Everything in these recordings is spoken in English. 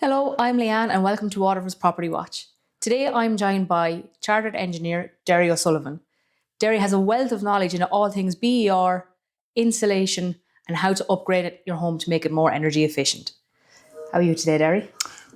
Hello, I'm Lee Ann and welcome to Waterford Property Watch. Today I'm joined by Chartered Engineer Derry O'Sullivan. Derry has a wealth of knowledge in all things BER, insulation and how to upgrade your home to make it more energy efficient. How are you today, Derry?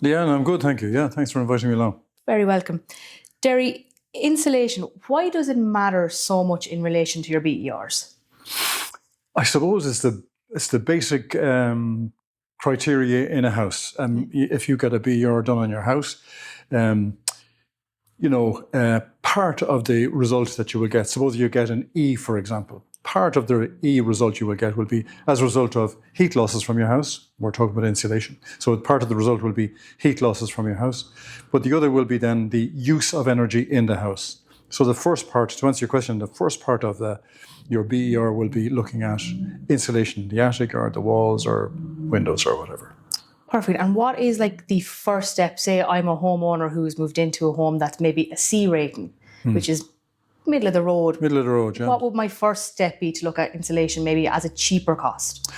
Leanne, I'm good, thank you. Yeah, thanks for inviting me along. Very welcome. Derry, insulation, why does it matter so much in relation to your BERs? I suppose it's the basic criteria in a house. If you get a BER done on your house, part of the result that you will get, suppose you get an E, for example, part of the E result you will get will be as a result of heat losses from your house. We're talking about insulation. So part of the result will be heat losses from your house. But the other will be then the use of energy in the house. So the first part, to answer your question, the first part of your BER will be looking at insulation in the attic or the walls or windows or whatever. Perfect. And what is like the first step? Say I'm a homeowner who's moved into a home that's maybe a C rating, which is middle of the road. Middle of the road, yeah. What would my first step be to look at insulation maybe as a cheaper cost?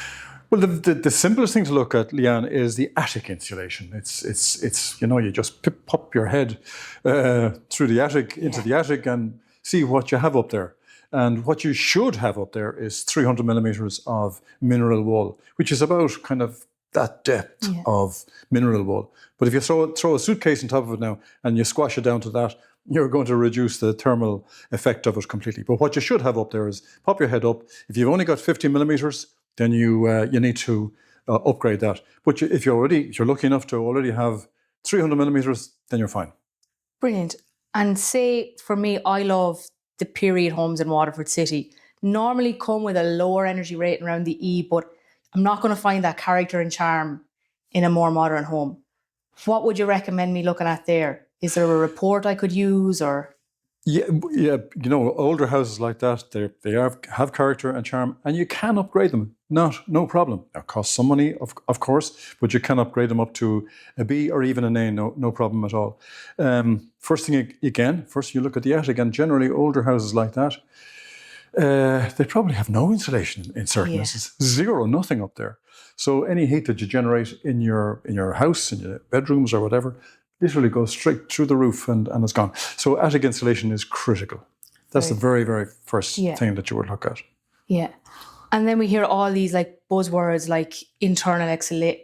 Well, the simplest thing to look at, Leanne, is the attic insulation. It's you just pop your head through the attic, into the attic and see what you have up there. And what you should have up there is 300 millimeters of mineral wool, which is about kind of that depth of mineral wool. But if you throw a suitcase on top of it now and you squash it down to that, you're going to reduce the thermal effect of it completely. But what you should have up there is pop your head up. If you've only got 50 millimeters, then you need to upgrade that. But if you're lucky enough to already have 300 millimeters, then you're fine. Brilliant. And say for me, I love the period homes in Waterford City. Normally come with a lower energy rating around the E, but I'm not going to find that character and charm in a more modern home. What would you recommend me looking at there? Is there a report I could use or? Yeah. Older houses like that, they have character and charm, and you can upgrade them. No problem. It costs some money, of course, but you can upgrade them up to a B or even an A, no problem at all. First you look at the attic, and generally older houses like that, they probably have no insulation in certain instances. Zero, nothing up there. So any heat that you generate in your house, in your bedrooms or whatever, literally goes straight through the roof and it's gone. So attic insulation is critical. That's the very, very first thing that you would look at. Yeah. And then we hear all these like buzzwords like internal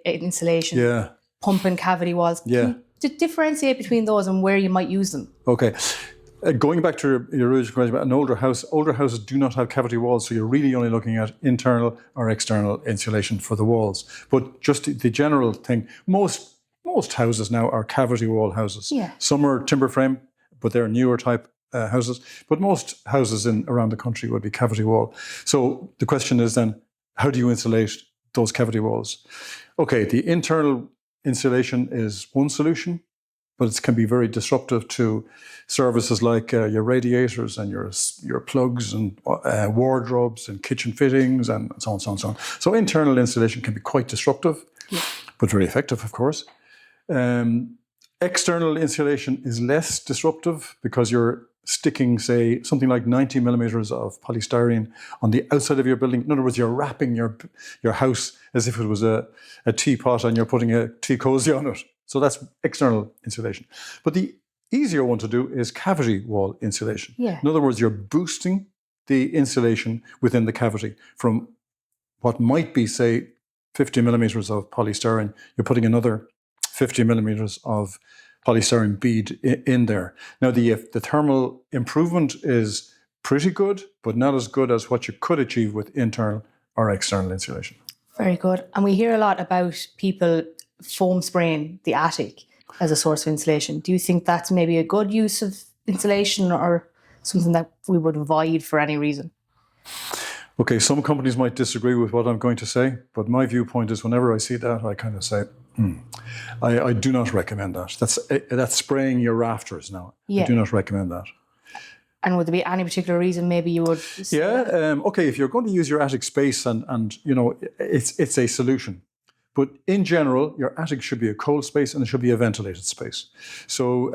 insulation, pump and cavity walls. Yeah. Can you differentiate between those and where you might use them? Okay. Going back to your original question about an older houses do not have cavity walls, so you're really only looking at internal or external insulation for the walls. But just the general thing, most houses now are cavity wall houses. Yeah. Some are timber frame, but they're newer type houses. But most houses around the country would be cavity wall. So the question is then, how do you insulate those cavity walls? Okay, the internal insulation is one solution, but it can be very disruptive to services like your radiators and your plugs and wardrobes and kitchen fittings and so on. So internal insulation can be quite disruptive, but very effective, of course. External insulation is less disruptive because you're sticking, say, something like 90 millimeters of polystyrene on the outside of your building. In other words, you're wrapping your house as if it was a teapot and you're putting a tea cozy on it. So that's external insulation. But the easier one to do is cavity wall insulation. Yeah. In other words, you're boosting the insulation within the cavity from what might be, say, 50 millimeters of polystyrene. You're putting another 50 millimeters of polystyrene bead in there. Now, the thermal improvement is pretty good, but not as good as what you could achieve with internal or external insulation. Very good. And we hear a lot about people foam spraying the attic as a source of insulation. Do you think that's maybe a good use of insulation or something that we would avoid for any reason? Okay, some companies might disagree with what I'm going to say, but my viewpoint is whenever I see that, I kind of say, I do not recommend that. That's spraying your rafters now. Yeah. I do not recommend that. And would there be any particular reason maybe you would? Okay, if you're going to use your attic space and it's a solution. But in general, your attic should be a cold space and it should be a ventilated space. So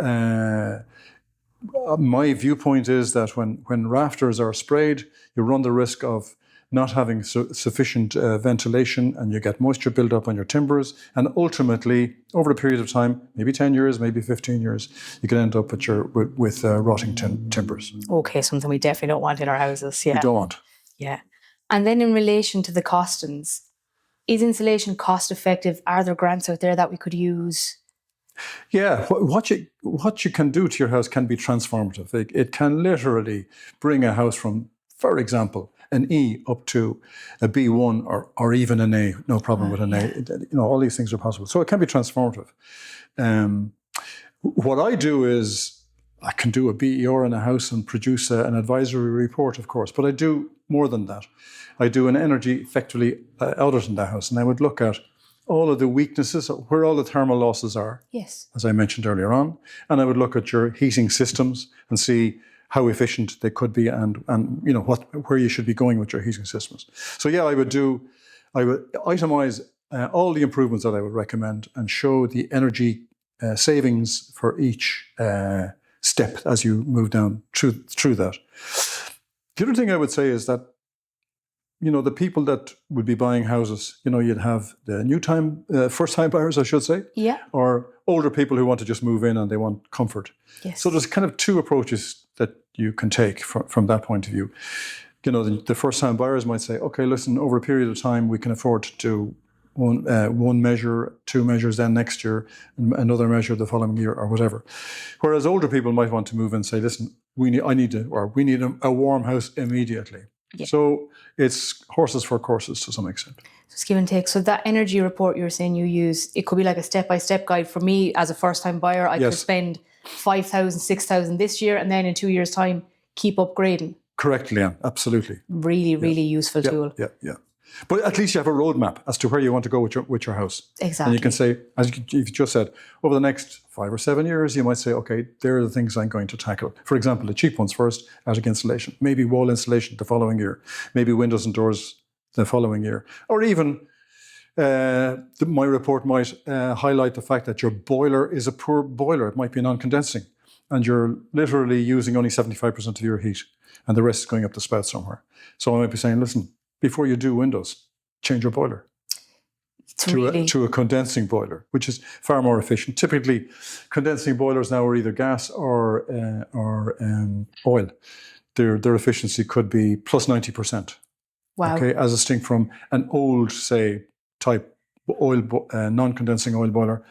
my viewpoint is that when rafters are sprayed, you run the risk of not having sufficient ventilation, and you get moisture build up on your timbers. And ultimately, over a period of time, maybe 10 years, maybe 15 years, you can end up with rotting timbers. Okay, something we definitely don't want in our houses. Yeah. You don't want. Yeah. And then in relation to the costings, is insulation cost effective? Are there grants out there that we could use? Yeah, what you can do to your house can be transformative. It can literally bring a house from, for example, an E up to a B1 or even an A. No problem with an A. All these things are possible. So it can be transformative. What I do is I can do a BER in a house and produce an advisory report, of course, but I do more than that. I do an energy effectively audit in the house, and I would look at all of the weaknesses, where all the thermal losses are, yes, as I mentioned earlier on, and I would look at your heating systems and see how efficient they could be, and where you should be going with your heating systems. So yeah, I would itemize all the improvements that I would recommend and show the energy savings for each step as you move down through that. The other thing I would say is that, the people that would be buying houses, you'd have the first-time buyers, I should say, yeah, or older people who want to just move in and they want comfort. yes. So there's kind of two approaches that you can take from that point of view. The first-time buyers might say, okay, listen, over a period of time, we can afford to do one measure, 2 measures, then next year, another measure the following year, or whatever. Whereas older people might want to move in and say, listen, we need a warm house immediately. Yeah. So it's horses for courses to some extent. So it's give and take. So that energy report you were saying you use, it could be like a step-by-step guide. For me, as a first-time buyer, I could spend 5,000, 6,000 this year, and then in 2 years' time, keep upgrading. Correct, Lee Ann. Absolutely. Really useful tool. Yeah. But at least you have a roadmap as to where you want to go with your house. Exactly. And you can say, as you've just said, over the next 5 or 7 years, you might say, okay, there are the things I'm going to tackle. For example, the cheap ones first, attic insulation, maybe wall insulation the following year, maybe windows and doors the following year. Or even my report might highlight the fact that your boiler is a poor boiler. It might be non-condensing, and you're literally using only 75% of your heat, and the rest is going up the spout somewhere. So I might be saying, listen, before you do windows, change your boiler to a condensing boiler, which is far more efficient. Typically, condensing boilers now are either gas or oil. Their efficiency could be plus 90%. Wow. Okay, as distinct from an old, say, type oil non-condensing oil boiler.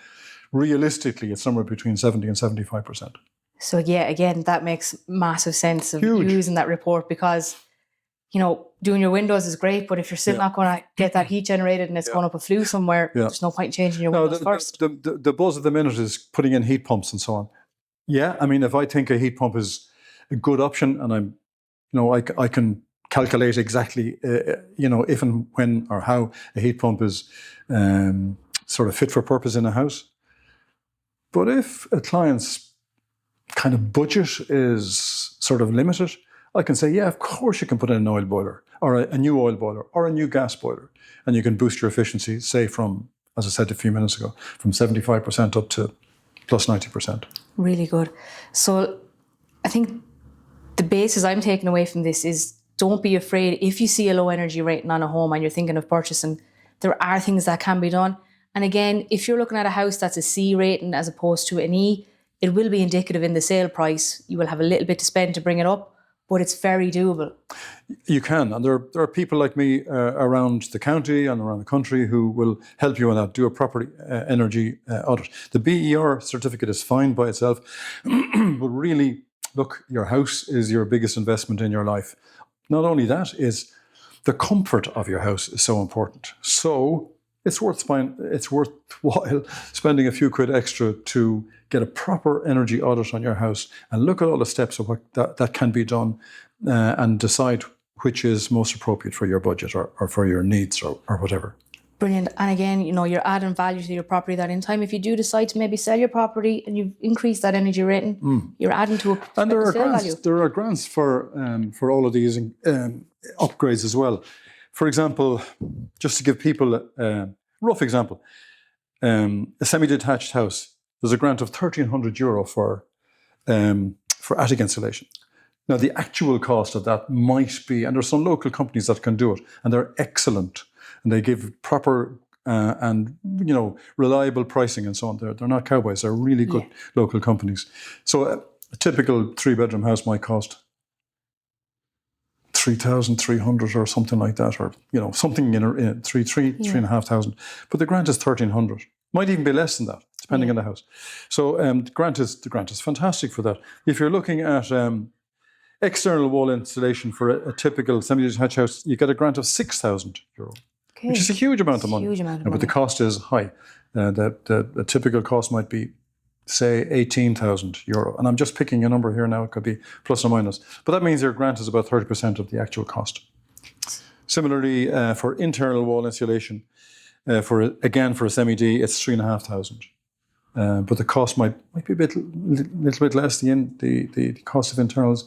Realistically, it's somewhere between 70 and 75%. So yeah, again, that makes massive sense of using that report, because doing your windows is great, but if you're still not going to get that heat generated and it's going up a flue somewhere, there's no point in changing your windows first. The buzz of the minute is putting in heat pumps and so on. Yeah, I mean, if I think a heat pump is a good option, and I can calculate exactly, if and when or how a heat pump is sort of fit for purpose in a house. But if a client's kind of budget is sort of limited, I can say, yeah, of course you can put in an oil boiler, or a new oil boiler, or a new gas boiler, and you can boost your efficiency, say from, as I said a few minutes ago, from 75% up to plus 90%. Really good. So I think the basis I'm taking away from this is, don't be afraid. If you see a low energy rating on a home and you're thinking of purchasing, there are things that can be done. And again, if you're looking at a house that's a C rating as opposed to an E, it will be indicative in the sale price. You will have a little bit to spend to bring it up, but it's very doable. You can, and there are people like me around the county and around the country who will help you on that, do a proper energy audit. The BER certificate is fine by itself, but really, look, your house is your biggest investment in your life. Not only that, is the comfort of your house is so important. So it's worthwhile spending a few quid extra to get a proper energy audit on your house and look at all the steps of what that can be done, and decide which is most appropriate for your budget or for your needs or whatever. Brilliant. And again, you're adding value to your property that in time, if you do decide to maybe sell your property and you've increased that energy rating, you're adding to a and there are grants. value. There are grants for all of these upgrades as well. For example, just to give people a rough example, a semi-detached house, there's a grant of €1,300 for attic insulation. Now, the actual cost of that might be, and there's some local companies that can do it, and they're excellent, and they give proper and reliable pricing and so on. They're not cowboys. They're really good local companies. So a typical 3-bedroom house might cost 3,300 or something like that, or something in 3,500. But the grant is 1,300. Might even be less than that, depending on the house. So the grant is fantastic for that. If you're looking at external wall installation for a typical semi-detached house, you get a grant of €6,000, which is a huge amount of money. But the cost is high. The typical cost might be, say, €18,000. And I'm just picking a number here now. It could be plus or minus. But that means your grant is about 30% of the actual cost. Similarly, for internal wall insulation, for a semi-D, it's $3,500. But the cost might be a little bit less, the cost of internals.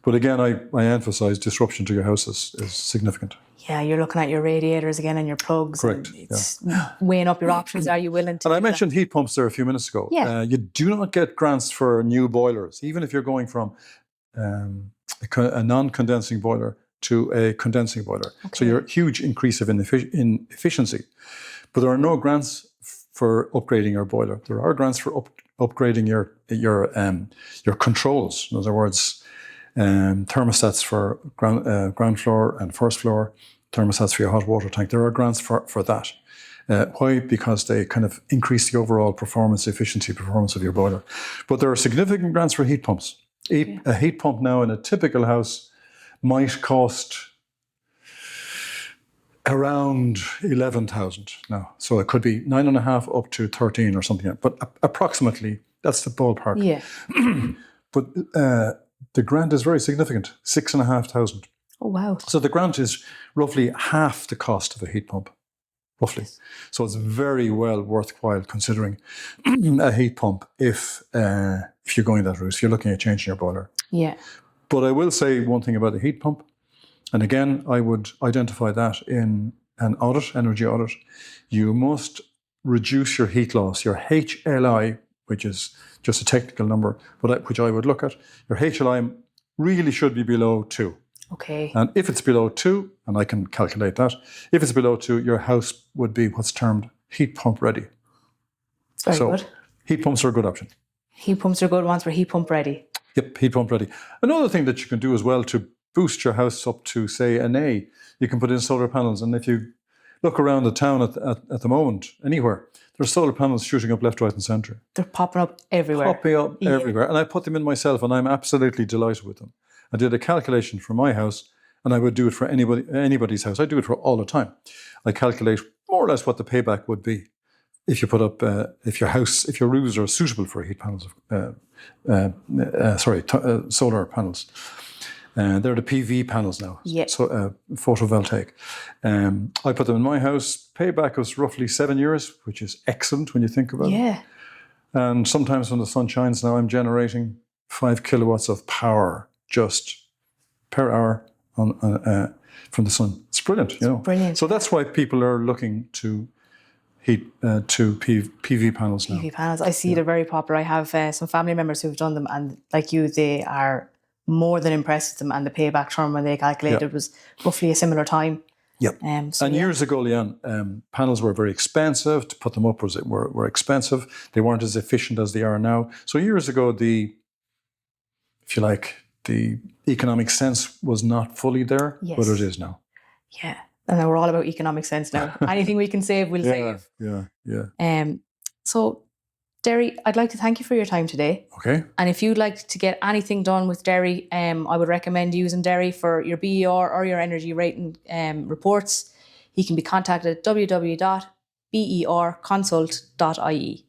But again, I emphasize disruption to your house is significant. Yeah, you're looking at your radiators again and your plugs. Correct. It's weighing up your options. Are you willing to? And I mentioned heat pumps there a few minutes ago. Yeah. You do not get grants for new boilers, even if you're going from a non-condensing boiler to a condensing boiler. Okay. So you're a huge increase in efficiency. But there are no grants for upgrading your boiler. There are grants for upgrading your controls. In other words, thermostats for ground floor and first floor, thermostats for your hot water tank. There are grants for that. Why? Because they kind of increase the overall performance of your boiler. But there are significant grants for heat pumps. A heat pump now in a typical house might cost around 11,000 now. So it could be 9.5 up to 13 or something. But approximately, that's the ballpark. Yeah. But the grant is very significant, 6,500. Oh, wow. So the grant is roughly half the cost of a heat pump, roughly. So it's very well worthwhile considering a heat pump if you're going that route, if you're looking at changing your boiler. Yeah. But I will say one thing about the heat pump, and again, I would identify that in an audit, energy audit. You must reduce your heat loss, your HLI, which is just a technical number, but which I would look at. Your HLI really should be below 2. Okay. And if it's below 2, and I can calculate that, if it's below 2, your house would be what's termed heat pump ready. Very good. Heat pumps are a good option. Heat pumps are good ones for heat pump ready. Yep, heat pump ready. Another thing that you can do as well to boost your house up to, say, an A, you can put in solar panels. And if you look around the town at the moment, anywhere, there's solar panels shooting up left, right and centre. They're popping up everywhere. Everywhere. And I put them in myself and I'm absolutely delighted with them. I did a calculation for my house and I would do it for anybody's house. I do it for all the time. I calculate more or less what the payback would be if you put up, if your roofs are suitable for heat panels, solar panels. They're the PV panels now, so photovoltaic. I put them in my house. Payback was roughly 7 years, which is excellent when you think about it. Yeah. And sometimes when the sun shines now, I'm generating 5 kilowatts of power just per hour from the sun. It's brilliant, Brilliant. So that's why people are looking to PV panels now. PV panels. I see they're very popular. I have some family members who've done them, and like you, they are more than impressed with them. And the payback term when they calculated was roughly a similar time. Yep. Years ago, Lee Ann, panels were very expensive. To put them up were expensive. They weren't as efficient as they are now. So years ago, the economic sense was not fully there, but it is now. Yeah. And we're all about economic sense now. Anything we can save, we'll save. Yeah. So, Derry, I'd like to thank you for your time today. Okay. And if you'd like to get anything done with Derry, I would recommend using Derry for your BER or your energy rating reports. You can be contacted at www.berconsult.ie.